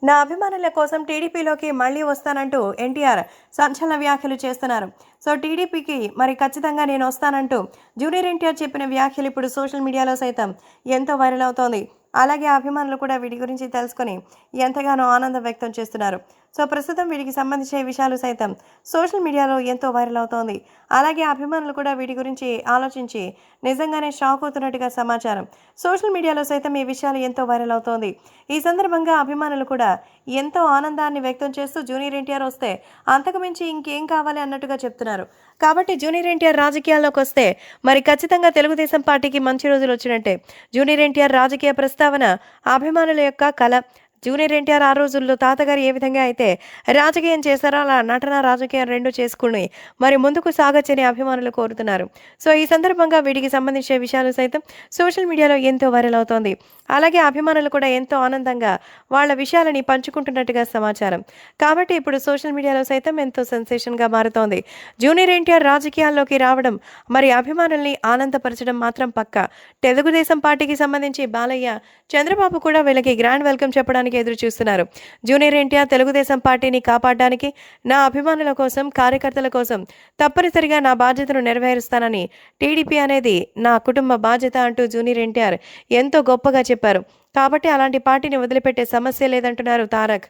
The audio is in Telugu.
నా అభిమానుల కోసం టీడీపీలోకి మళ్ళీ వస్తానంటూ ఎన్టీఆర్ సంచలన వ్యాఖ్యలు చేస్తున్నారు. సో టీడీపీకి మరి ఖచ్చితంగా నేను వస్తానంటూ జూనియర్ ఎన్టీఆర్ చెప్పిన వ్యాఖ్యలు ఇప్పుడు సోషల్ మీడియాలో సైతం ఎంతో వైరల్ అవుతోంది. అలాగే అభిమానులు కూడా వీటి గురించి తెలుసుకొని ఎంతగానో ఆనందం వ్యక్తం చేస్తున్నారు. సో ప్రస్తుతం వీటికి సంబంధించిన విషయాలు సైతం సోషల్ మీడియాలో ఎంతో వైరల్ అవుతోంది. అలాగే అభిమానులు కూడా వీటి గురించి ఆలోచించి నిజంగానే షాక్ అవుతున్నట్టుగా సమాచారం. సోషల్ మీడియాలో సైతం ఈ విషయాలు ఎంతో వైరల్ అవుతోంది. ఈ సందర్భంగా అభిమానులు కూడా ఎంతో ఆనందాన్ని వ్యక్తం చేస్తూ జూనియర్ ఎన్టీఆర్ వస్తే అంతకు మించి ఇంకేం కావాలి అన్నట్టుగా చెప్తున్నారు. కాబట్టి జూనియర్ ఎన్టీఆర్ రాజకీయాల్లోకి వస్తే మరి ఖచ్చితంగా తెలుగుదేశం పార్టీకి మంచి రోజులు వచ్చినట్టే. జూనియర్ ఎన్టీఆర్ రాజకీయ ప్రస్తావన అభిమానుల యొక్క కల. జూనియర్ ఎన్టీఆర్ ఆ రోజుల్లో తాతగారు ఏ విధంగా అయితే రాజకీయం చేశారో అలా నటన, రాజకీయం రెండు చేసుకుని మరి ముందుకు సాగొచ్చని అభిమానులు కోరుతున్నారు. సో ఈ సందర్భంగా వీటికి సంబంధించిన విషయాలు సైతం సోషల్ మీడియాలో ఎంతో వైరల్ అవుతోంది. అలాగే అభిమానులు కూడా ఎంతో ఆనందంగా వాళ్ళ విషయాలని పంచుకుంటున్నట్టుగా సమాచారం. కాబట్టి ఇప్పుడు సోషల్ మీడియాలో సైతం ఎంతో సెన్సేషన్గా మారుతోంది. జూనియర్ ఎన్టీఆర్ రాజకీయాల్లోకి రావడం మరి అభిమానుల్ని ఆనందపరచడం మాత్రం పక్కా. తెలుగుదేశం పార్టీకి సంబంధించి బాలయ్య, చంద్రబాబు కూడా వీళ్ళకి గ్రాండ్ వెల్కమ్ చెప్పడానికి ఎదురు చూస్తున్నారు. జూనియర్ ఎన్టీఆర్ తెలుగుదేశం పార్టీని కాపాడడానికి, నా అభిమానుల కోసం, కార్యకర్తల కోసం తప్పనిసరిగా నా బాధ్యతను నెరవేరుస్తానని, టీడీపీ అనేది నా కుటుంబ బాధ్యత అంటూ జూనియర్ ఎన్టీఆర్ ఎంతో గొప్పగా చెప్పారు. కాబట్టి అలాంటి పార్టీని వదిలిపెట్టే సమస్య లేదంటున్నారు తారక్.